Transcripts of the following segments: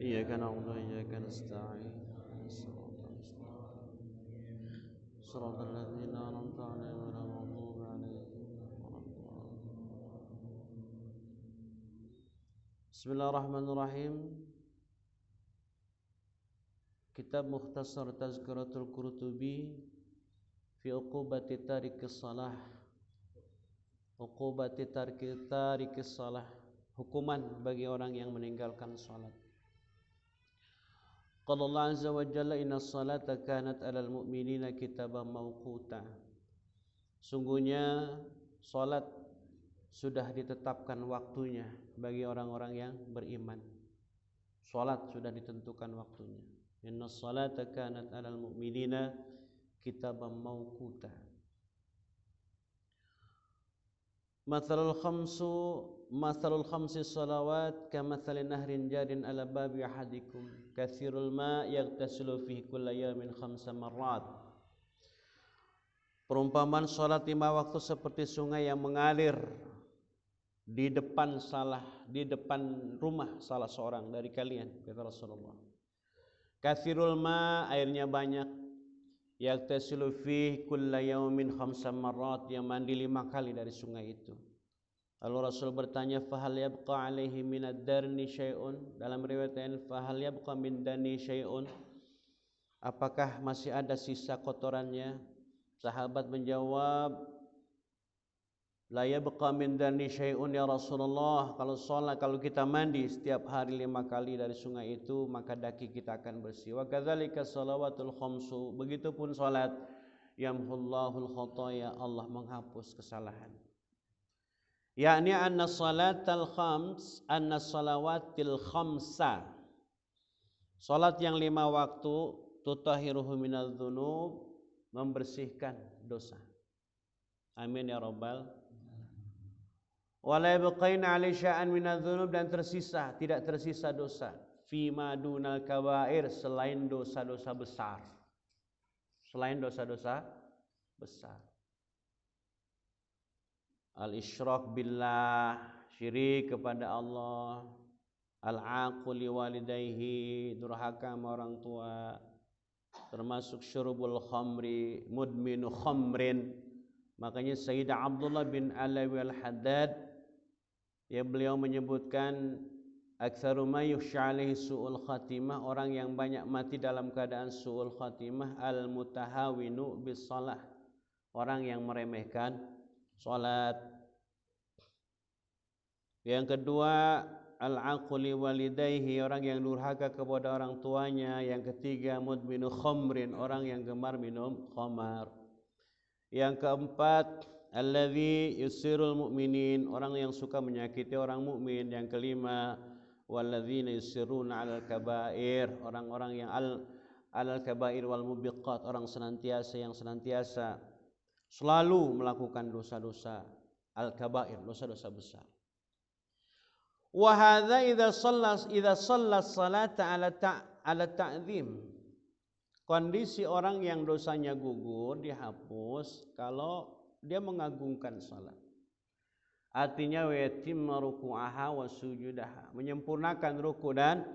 إياك نعبد وإياك نستعين الصراط المستقيم صراط الذين أنعمت عليهم غير المغضوب عليهم ولا الضالين. بسم الله الرحمن الرحيم. Kitab Mukhtasar Tazkiratul Qurtubi fi uqubati tarikis salah. Uqubati tarikis salah, hukuman bagi orang yang meninggalkan salat. Qala Allah azza wa jalla innas salata kanat 'alal mu'minina kitaban mawquta. Sungguhnya salat sudah ditetapkan waktunya bagi orang-orang yang beriman. Salat sudah ditentukan waktunya. Innas salata kanat 'alal mu'minina kitaban mawquta. Mathalul khamsi salawat kamathali nahrin jarin ala babi ahadikum katsirul ma yaghtasilu fihi kulla yawmin khamsa marrat. Perumpamaan salat 5 waktu seperti sungai yang mengalir di depan rumah salah seorang dari kalian, kata Rasulullah. Katsirul ma, airnya banyak, yaghtasilu fihi kulla yawmin khamsa marrat, yang mandi 5 kali dari sungai itu. Lalu Rasul bertanya, fahal yabqa alaihi minad darni syai'un? Dalam riwayat lain, fahal yabqa min dani syai'un? Apakah masih ada sisa kotorannya? Sahabat menjawab, la yabqa min dani syai'un ya Rasulullah. Kalau kita mandi setiap hari 5 kali dari sungai itu, maka daki kita akan bersih. Wa kadzalika shalawatul khamsu, begitupun salat, yamhullahul khataya, Allah menghapus kesalahan. Yakni anna salawatil khamsa, salat yang 5 waktu, tutahiruhu minadz dzunub, membersihkan dosa. Amin ya rabbal. Wala yabqaina 'alai sya'an minadz dzunub, dan tidak tersisa dosa fi ma dunal kabair, selain dosa-dosa besar. Selain dosa-dosa besar. Al-isyrak billah, syirik kepada Allah. Al-aqul li walidayhi, durhaka sama orang tua. Termasuk syurubul khamri, mudminu khamrin. Makanya Sayyidah Abdullah bin Alawi al-Haddad, ya, beliau menyebutkan aktsaru ma yukhsha alaihi su'ul khatimah, orang yang banyak mati dalam keadaan su'ul khatimah, al-mutahawinu bis shalah, orang yang meremehkan salat. Yang kedua, al-aquli walidayhi, orang yang durhaka kepada orang tuanya. Yang ketiga, mudminu khamrin, orang yang gemar minum khamar. Yang keempat, alladzi yusirul mu'minin, orang yang suka menyakiti orang mukmin. Yang kelima, walladzina yusiruna 'alal kabair, orang-orang yang alal kabair wal mubiqat, orang yang senantiasa selalu melakukan dosa-dosa al-kabair, dosa-dosa besar. Wa hadza idza shalla salata ala ta'zim. Kondisi orang yang dosanya gugur dihapus kalau dia mengagungkan salat. Artinya wa yatimma ruku'aha wa sujudaha, menyempurnakan ruku dan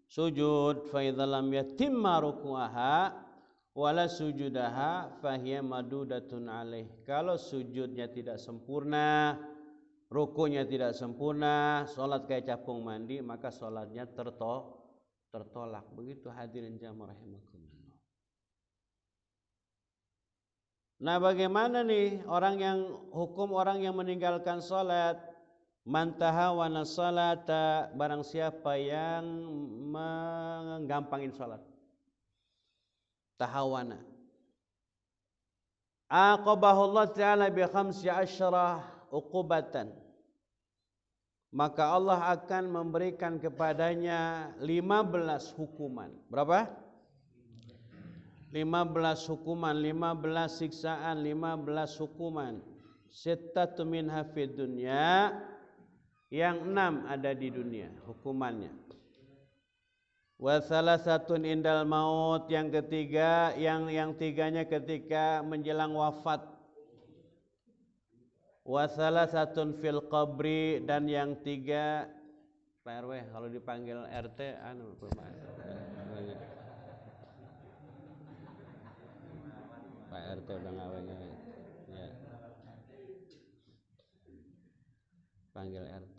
sujud. Fa idza lam yatimma ruku'aha wala sujudaha fahiya madudatun alaih. Kalau sujudnya tidak sempurna, rukunya tidak sempurna, salat kayak capung mandi, maka salatnya tertolak. Begitu hadirin jamaah rahimakumullah. Nah, bagaimana nih hukum orang yang meninggalkan salat? Man tahawana salata, barang siapa yang menggampangin salat. Tahawana. Aqabahullah ta'ala bi 15 uqubatan. Maka Allah akan memberikan kepadanya 15 hukuman. Berapa? 15 hukuman, 15 siksaan, 15 hukuman. Sittatu minha fid dunya, yang 6 ada di dunia hukumannya. Wa salasatun indal maut, yang ketiga, yang tiganya ketika menjelang wafat. Wa salasatun fil qabri, dan yang 3 Pak RW, kalau dipanggil RT anu Pak RT udah ngawe-ngawe. Ya. Panggil RT.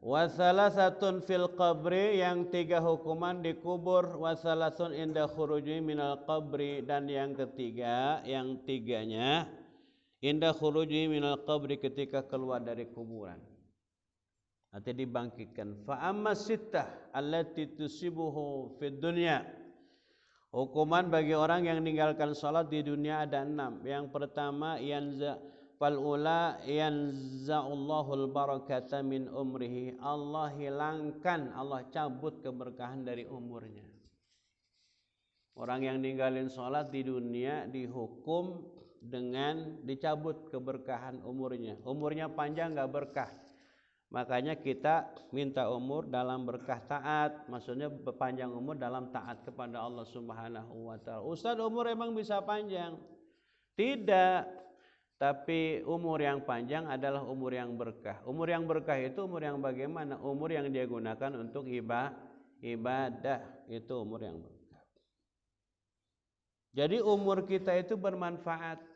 Wasalasatun fil qabri, yang 3 hukuman dikubur, wasalasun inda khuruji minal qabri, dan yang ketiga, yang tiganya inda khuruji minal qabri, ketika keluar dari kuburan atau dibangkitkan. Fa amma sittah allati tusibuhu fid dunya, hukuman bagi orang yang meninggalkan salat di dunia ada 6. Yang pertama, fal ula yanza'ullahul barakata min umrihi, Allah hilangkan, Allah cabut keberkahan dari umurnya. Orang yang ninggalin sholat di dunia dihukum dengan dicabut keberkahan umurnya. Umurnya panjang gak berkah. Makanya kita minta umur dalam berkah taat, maksudnya panjang umur dalam taat kepada Allah Subhanahu wa taala. Ustaz, umur emang bisa panjang? Tidak. Tapi umur yang panjang adalah umur yang berkah. Umur yang berkah itu umur yang bagaimana? Umur yang dia gunakan untuk ibadah. Itu umur yang berkah. Jadi umur kita itu bermanfaat.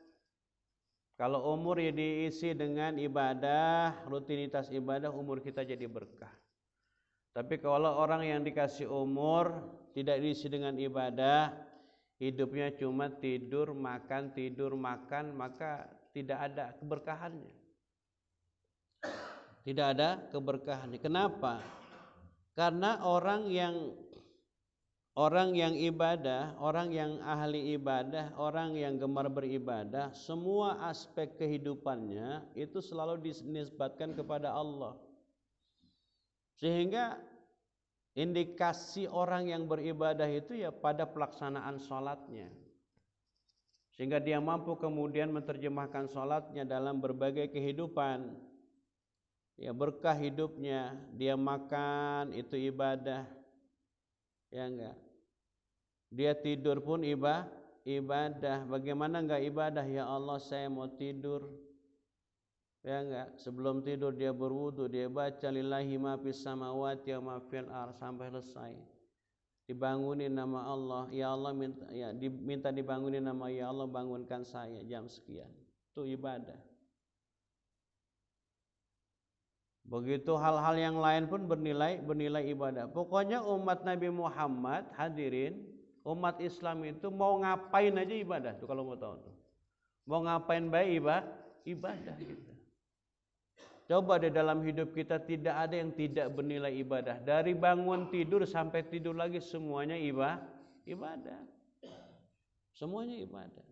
Kalau umur ya diisi dengan ibadah, rutinitas ibadah, umur kita jadi berkah. Tapi kalau orang yang dikasih umur tidak diisi dengan ibadah, hidupnya cuma tidur, makan, maka tidak ada keberkahannya. Tidak ada keberkahannya. Kenapa? Karena orang yang ibadah, orang yang ahli ibadah, orang yang gemar beribadah, semua aspek kehidupannya itu selalu dinisbatkan kepada Allah. Sehingga indikasi orang yang beribadah itu ya pada pelaksanaan sholatnya. Sehingga dia mampu kemudian menerjemahkan sholatnya dalam berbagai kehidupan. Ya, berkah hidupnya, dia makan itu ibadah. Ya enggak. Dia tidur pun ibadah. Bagaimana enggak ibadah? Ya Allah, saya mau tidur. Ya enggak. Sebelum tidur dia berwudu, dia baca lillahi ma fis samawati wa ma fil ardh sampai selesai. Dibangunin nama Allah, ya Allah, diminta dibangunin nama, ya Allah bangunkan saya jam sekian. Itu ibadah. Begitu hal-hal yang lain pun bernilai ibadah. Pokoknya umat Nabi Muhammad, hadirin, umat Islam itu mau ngapain aja ibadah tuh, kalau mau tahu tuh. Mau ngapain baik ibadah gitu. Coba di dalam hidup kita tidak ada yang tidak bernilai ibadah. Dari bangun tidur sampai tidur lagi semuanya ibadah. Semuanya ibadah.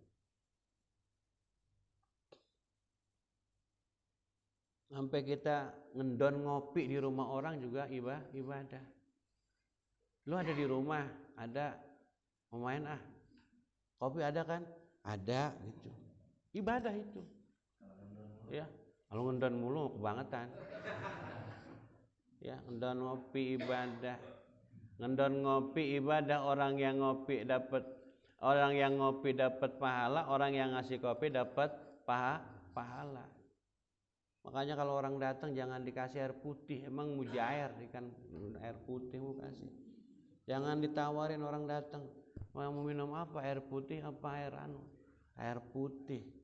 Sampai kita ngendon ngopi di rumah orang juga ibadah. Lu ada di rumah, ada mau main kopi ada kan? Ada gitu. Ibadah itu. Ya. Kalau ngendon mulu kebangetan. Ya, ngendon ngopi ibadah. Ngendon ngopi ibadah, orang yang ngopi dapat pahala, orang yang ngasih kopi dapat pahala. Makanya kalau orang datang jangan dikasih air putih, emang mujair kan air putih mau kasih. Jangan ditawarin orang datang, mau minum apa? Air putih apa air putih.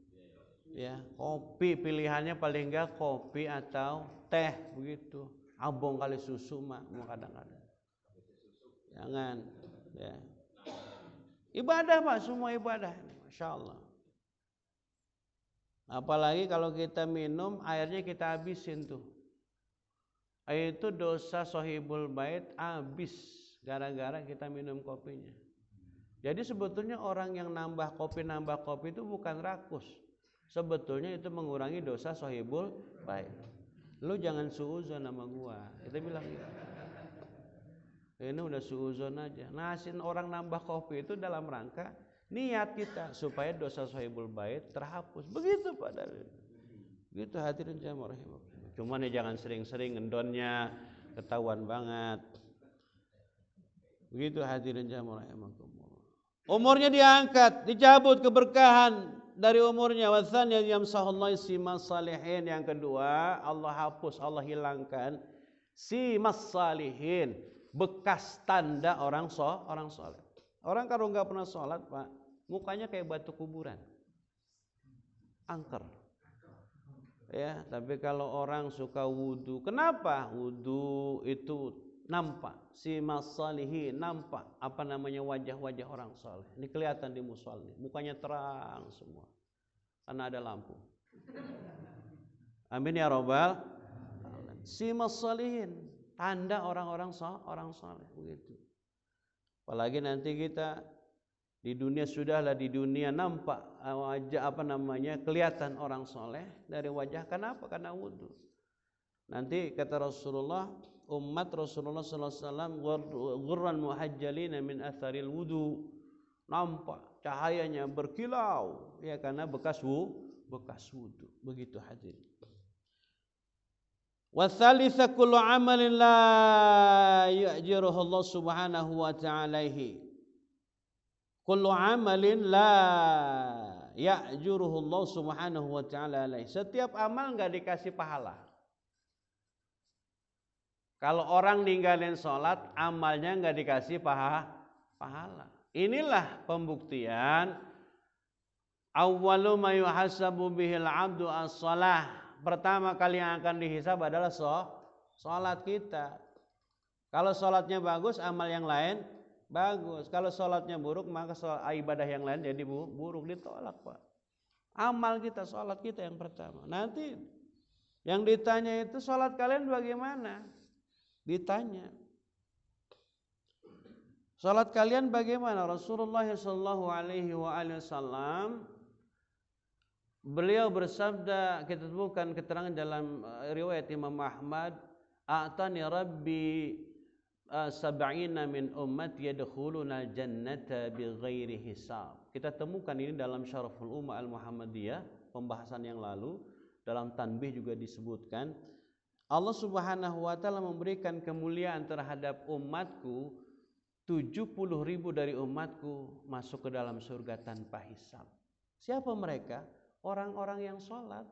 Ya, kopi pilihannya paling enggak kopi atau teh begitu. Abong kali susu mah mau kadang-kadang. Jangan ya. Ibadah Pak, semua ibadah. Masya Allah. Apalagi kalau kita minum airnya kita habisin tuh. Itu dosa sohibul bait habis gara-gara kita minum kopinya. Jadi sebetulnya orang yang nambah kopi itu bukan rakus. Sebetulnya itu mengurangi dosa sohibul bait. Lu jangan suuzon sama gua. Kita bilang gitu. Ini udah suuzon aja. Nasin orang nambah kopi itu dalam rangka niat kita supaya dosa sohibul bait terhapus. Begitu Pak Dalil. Gitu hadirin jamaah rahimakumullah. Cuman ya jangan sering-sering ngendonnya ketahuan banget. Begitu hadirin jamaah rahimakumullah. Umurnya diangkat, dicabut keberkahan dari umurnya. Watsani yamsahullahu simas salihin. Yang kedua, Allah hapus, Allah hilangkan simas salihin, bekas tanda orang soleh. Orang kalau nggak pernah sholat, Pak, mukanya kayak batu kuburan, angker. Ya, tapi kalau orang suka wudu, kenapa? Wudu itu nampak simas salihin, nampak apa namanya wajah-wajah orang soleh. Ini kelihatan di musola, mukanya terang semua karena ada lampu. Amin ya robbal alamin. Simas salihin, tanda orang soleh begitu. Apalagi nanti kita di dunia, sudahlah di dunia nampak wajah apa namanya, kelihatan orang soleh dari wajah. Kenapa? Karena wudu. Nanti kata Rasulullah, umat Rasulullah sallallahu alaihi wasallam ghurran muhajjalina min atharil wudu, nampak cahayanya berkilau ya karena bekas wudu. Begitu hadirin. Wa tsalitsa kullu amalin la ya'jiruhu Allah Subhanahu wa ta'ala. Kullu amalin la ya'juruhu Allah Subhanahu wa ta'ala alaihi. Setiap amal enggak dikasih pahala. Kalau orang ninggalin sholat, amalnya enggak dikasih pahala. Inilah pembuktian awwalu ma yuhasabu bihil 'abdu as-shalah. Pertama kali yang akan dihisab adalah sholat kita. Kalau sholatnya bagus, amal yang lain bagus. Kalau sholatnya buruk, maka ibadah yang lain jadi buruk, ditolak, Pak. Amal kita, sholat kita yang pertama. Nanti yang ditanya itu, sholat kalian bagaimana? Ditanya, sholat kalian bagaimana? Rasulullah sallallahu alaihi wasallam beliau bersabda, kita temukan keterangan dalam riwayat Imam Ahmad, a'tani rabbi sab'ina min ummati yadkhuluna jannata bighairi hisab. Kita temukan ini dalam Syaraful Ummah Al-Muhammadiyah, pembahasan yang lalu, dalam tanbih juga disebutkan. Allah Subhanahu wa taala memberikan kemuliaan terhadap umatku, 70.000 dari umatku masuk ke dalam surga tanpa hisab. Siapa mereka? Orang-orang yang sholat.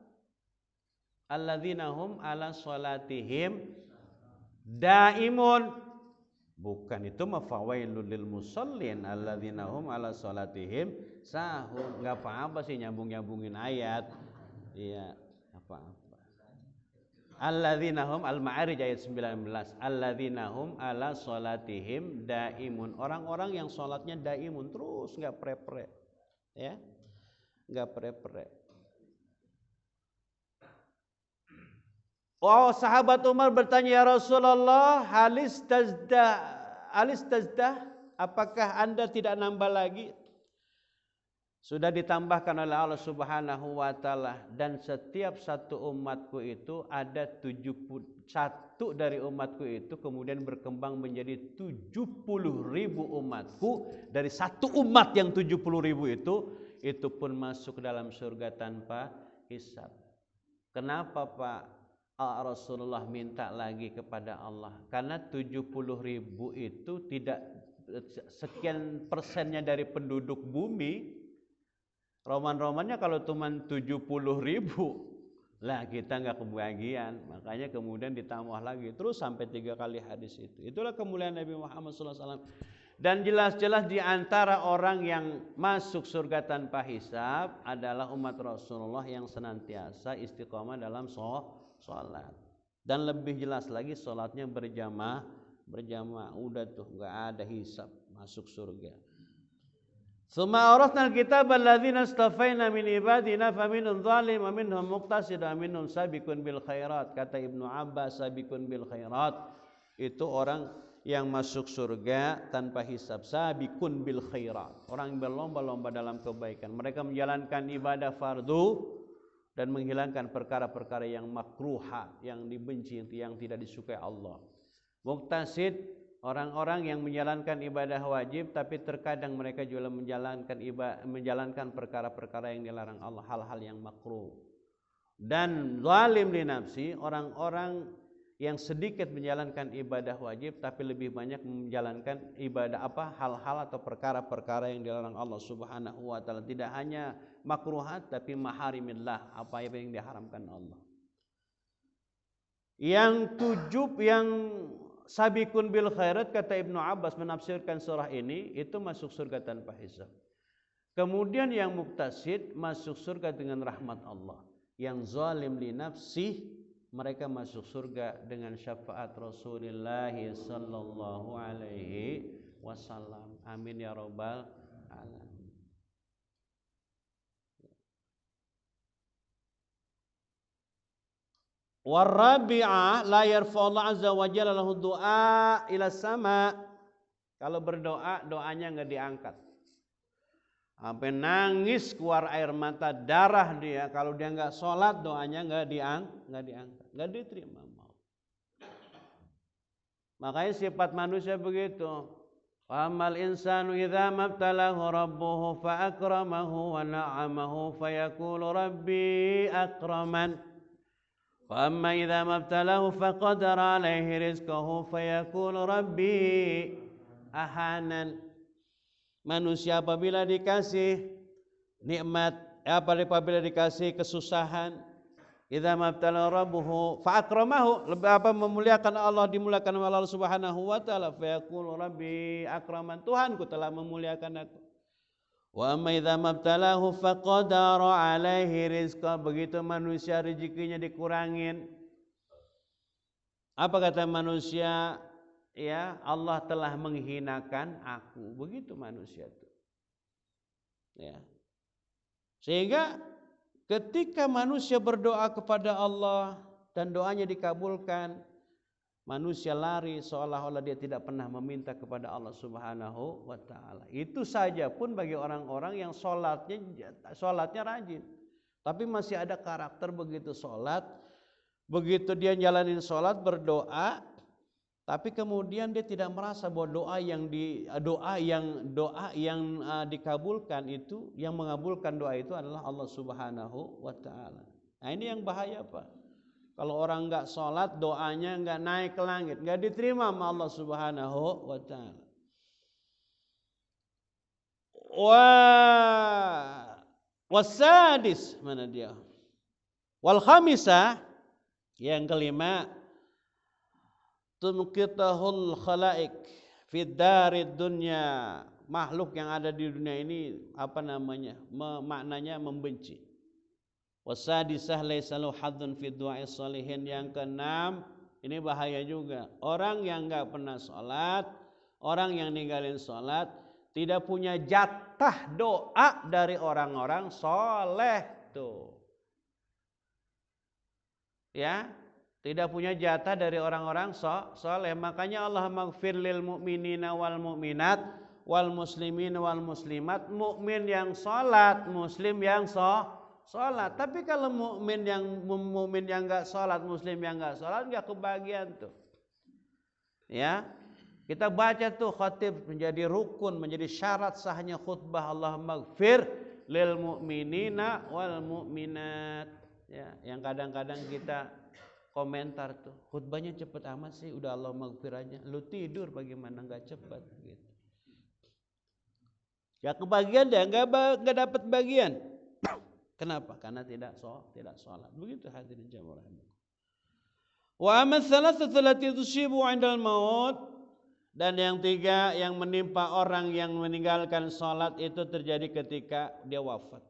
Alladzina hum ala sholatihim daimun. Bukan itu mafawailul lil musallin. Alladzina hum ala sholatihim sahun. Enggak apa-apa sih nyambung-nyambungin ayat. Iya, apa-apa. Alladzina hum Al-Ma'arij ayat 19. Alladzina hum ala sholatihim daimun. Orang-orang yang sholatnya daimun, terus enggak pre-pre. Ya. Enggak pre-pre. Oh, sahabat Umar bertanya, ya Rasulullah, alis tazdah, apakah anda tidak nambah lagi? Sudah ditambahkan oleh Allah Subhanahu wa taala, dan setiap satu umatku itu ada 71 dari umatku itu kemudian berkembang menjadi 70.000 umatku. Dari satu umat yang 70.000 itu pun masuk ke dalam surga tanpa hisab. Kenapa, Pak? Rasulullah minta lagi kepada Allah, karena 70.000 itu tidak sekian persennya dari penduduk bumi. Roman-romannya kalau cuma 70.000 lah, kita nggak kebagian. Makanya kemudian ditambah lagi terus sampai 3 kali hadis itu. Itulah kemuliaan Nabi Muhammad SAW. Dan jelas-jelas di antara orang yang masuk surga tanpa hisab adalah umat Rasulullah yang senantiasa istiqomah dalam sholat. Dan lebih jelas lagi sholatnya berjamaah. Udah tuh nggak ada hisab, masuk surga. Tsumma awrathna al-kitab alladzina istafaina min ibadina faminhum zalim wa minhum muqtasid wa minhum sabiqun bil khairat. Kata Ibnu Abbas, sabiqun bil khairat itu orang yang masuk surga tanpa hisab. Sabiqun bil khairat, orang yang berlomba-lomba dalam kebaikan. Mereka menjalankan ibadah fardu dan menghilangkan perkara-perkara yang makruha, yang dibenci, yang tidak disukai Allah. Muqtasid, orang-orang yang menjalankan ibadah wajib tapi terkadang mereka juga menjalankan perkara-perkara yang dilarang Allah, hal-hal yang makruh. Dan zalim li nafsi, orang-orang yang sedikit menjalankan ibadah wajib tapi lebih banyak menjalankan ibadah hal-hal atau perkara-perkara yang dilarang Allah Subhanahu wa taala, tidak hanya makruhat tapi maharimillah, apa yang diharamkan Allah. Yang sabiqun bil khairat, kata Ibnu Abbas menafsirkan surah ini, itu masuk surga tanpa hisab. Kemudian yang muktasid masuk surga dengan rahmat Allah. Yang zalim li nafsih, mereka masuk surga dengan syafaat Rasulullah sallallahu alaihi wasallam. Amin ya rabbal alamin. Warabi'ah la yarfa'u Allah azza wa jalla lahu du'a ila sama. Kalau berdoa, doanya enggak diangkat. Sampai nangis keluar air mata darah dia, kalau dia enggak sholat doanya enggak diangkat, enggak diterima. Makanya sifat manusia begitu. Famal insanu idza mabtalahu rabbuhu fa akramahu wa na'amahu fayaqulu rabbi akraman. Wa amma idza mabtalahu faqadara alaihi rizqahu fayaqulu rabbi ahanan. Manusia apabila dikasih nikmat, apabila dikasih kesusahan, idza mabtala rabbuhu fa akramahu, memuliakan Allah, dimuliakan oleh Allah Subhanahu wa taala, fa yaqulu rabbi akraman, Tuhanku telah memuliakan aku. Wa amma idza mabtalahu faqadara alaihi rizqa, begitu manusia rezekinya dikurangin, apa kata manusia? Ya, Allah telah menghinakan aku. Begitu manusia itu. Ya. Sehingga ketika manusia berdoa kepada Allah dan doanya dikabulkan, manusia lari seolah-olah dia tidak pernah meminta kepada Allah Subhanahu wa taala. Itu saja pun bagi orang-orang yang sholatnya rajin, tapi masih ada karakter begitu sholat, begitu dia jalanin sholat berdoa, tapi kemudian dia tidak merasa bahwa doa yang dikabulkan itu, yang mengabulkan doa itu adalah Allah Subhanahu wa taala. Nah, ini yang bahaya, Pak. Kalau orang enggak sholat, doanya enggak naik ke langit, enggak diterima sama Allah Subhanahu wa taala. Wasadis, mana dia? Wal khamisah, yang kelima, tunqitahul khalaik fid darid dunya, makhluk yang ada di dunia ini maknanya membenci. Wasadisah laisa lahu hadzun fid du'ais shalihin, yang keenam, ini bahaya juga. Orang yang enggak pernah salat, orang yang ninggalin salat tidak punya jatah doa dari orang-orang saleh tuh. Ya, tidak punya jatah dari orang-orang saleh. Makanya Allah maghfir lil mu'minina wal mu'minat wal muslimin wal muslimat. Mukmin yang salat, muslim yang salat. Tapi kalau mukmin yang enggak salat, muslim yang enggak salat, enggak kebagian tuh. Ya. Kita baca tuh khatib menjadi rukun, menjadi syarat sahnya khutbah, Allah maghfir lil mu'minina wal mu'minat. Ya, yang kadang-kadang kita komentar tuh, khutbahnya cepet amat sih, udah Allah maghfir aja. Lu tidur bagaimana enggak cepat gitu. Ya kebagian deh, enggak dapat bagian. Kenapa? Karena tidak salat. Begitu hadirin jamaah rahimah. Wa amma thalathatu allati tusibu 'indal maut, dan yang tiga yang menimpa orang yang meninggalkan salat itu terjadi ketika dia wafat.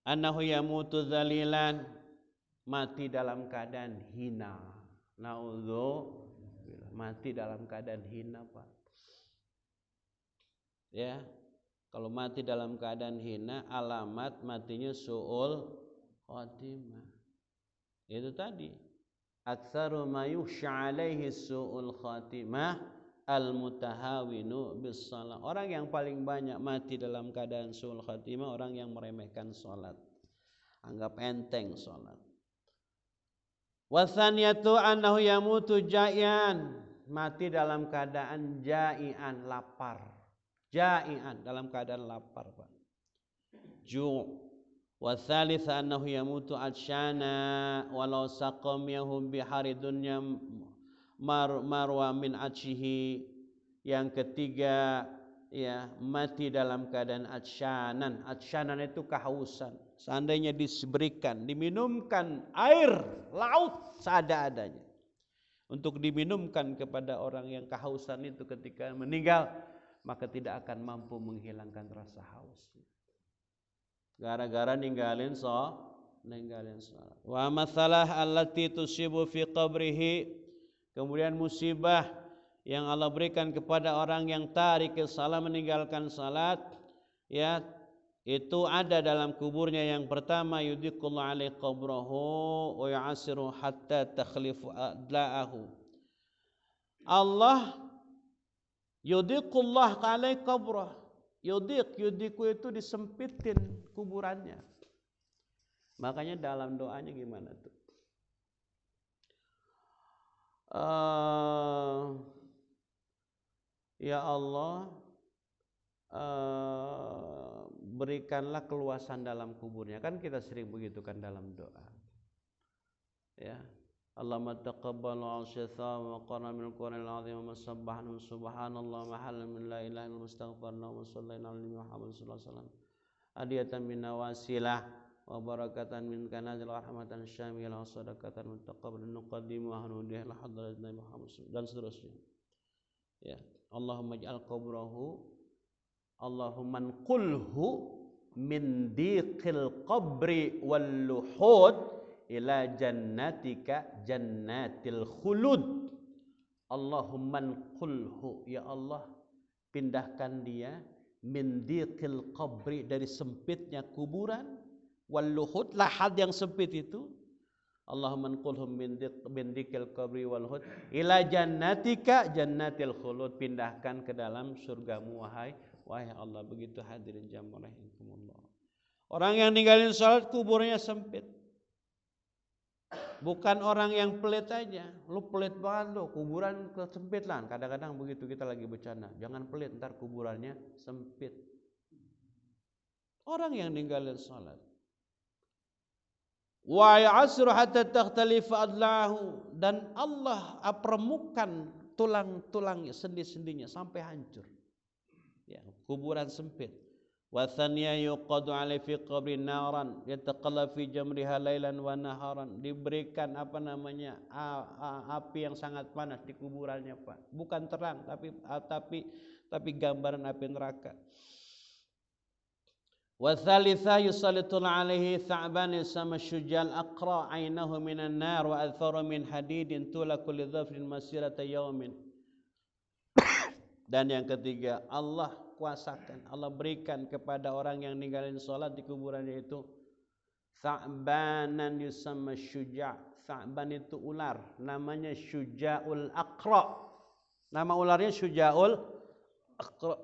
Annahu yamutu dzalilan, mati dalam keadaan hina. Naudzubillah, mati dalam keadaan hina, Pak. Ya. Kalau mati dalam keadaan hina, alamat matinya su'ul khatimah. Itu tadi. Aktsaru ma yukhsha 'alaihi su'ul khatimah al-mutahawinu bis shalah. Orang yang paling banyak mati dalam keadaan su'ul khatimah, orang yang meremehkan salat. Anggap enteng salat. Wa tsaniyatu annahu yamutu ja'ian, mati dalam keadaan ja'ian, lapar. Ja'ian, dalam keadaan lapar, Pak. Ju'. Wa tsalits annahu yamutu atshana walau saqamiyahu bihari dunya marwa min atshihi. Yang ketiga ya mati dalam keadaan atshanan. Atshanan itu kehausan. Seandainya diberikan, diminumkan air laut seada-adanya untuk diminumkan kepada orang yang kehausan itu ketika meninggal, maka tidak akan mampu menghilangkan rasa haus. Gara-gara ninggalin salat. Wa masalah allati tusibu fi qabrihi, kemudian musibah yang Allah berikan kepada orang yang tarik salat, meninggalkan salat, ya itu ada dalam kuburnya. Yang pertama, yudiqullahu alaihi qabrahu wa yu'asiru hatta takhlifu adla'ahu. Allah yudiqullahu alaihi qabrah. Yudiku itu disempitin kuburannya. Makanya dalam doanya gimana tuh? Ya Allah, berikanlah keluasan dalam kuburnya. Kan kita sering begitu kan dalam doa. Ya. Allahumma taqabbal al-syitha wa qana min al-Qur'anil azim wa sabbahna subhanallah mahalla min la ilaha illa astaghfirna wa sallallahu alaihi Muhammad sallallahu alaihi wasallam adiyatan min nawasilah wa barakatan min kanazil rahmatan syamilah wa sadaqatan mutaqabbalan nuqaddimu wa nudihi la hadratin Nabi Muhammad dan seterusnya. Ya, Allahumma ij'al qabrahu, Allahumma nqulhu min diqil qabri wal luhud ila jannatika jannatil khulud. Allahumma nqulhu, ya Allah pindahkan dia min diqil qabri, dari sempitnya kuburan, wal luhud, lahad yang sempit itu. Allahumma nqulhum min diqil qabri wal luhud ila jannatika jannatil khulud, pindahkan ke dalam surgamu wahai Allah. Begitu hadirin jamaah rahimakumullah. Orang yang ninggalin salat kuburnya sempit. Bukan orang yang pelit aja. Lu pelit banget lu, kuburan sempit lah. Kadang-kadang begitu kita lagi bercanda. Jangan pelit, ntar kuburannya sempit. Orang yang ninggalin salat. Wa ya'asru hatta takhtalifa adlahu, dan Allah permukan tulang-tulangnya, sendi-sendinya sampai hancur. Ya, kuburan sempit. Wa thaniya yuqadu alaihi fi qabri naran yataqallab fi jamriha lailan wa naharan, diberikan api yang sangat panas di kuburannya, Pak. Bukan terang tapi gambaran api neraka. Wa thalitha yusallitu alaihi tha'ban sama syujal aqra ainahu minan nar wa athara min hadidin tula kulli dhafrin masirata yaumin. Dan yang ketiga, Allah kuasakan, Allah berikan kepada orang yang ninggalin sholat di kuburannya itu tha'banan yusamma syuja'. Tha'ban itu ular, namanya syuja'ul aqra. Nama ularnya syuja'ul aqra.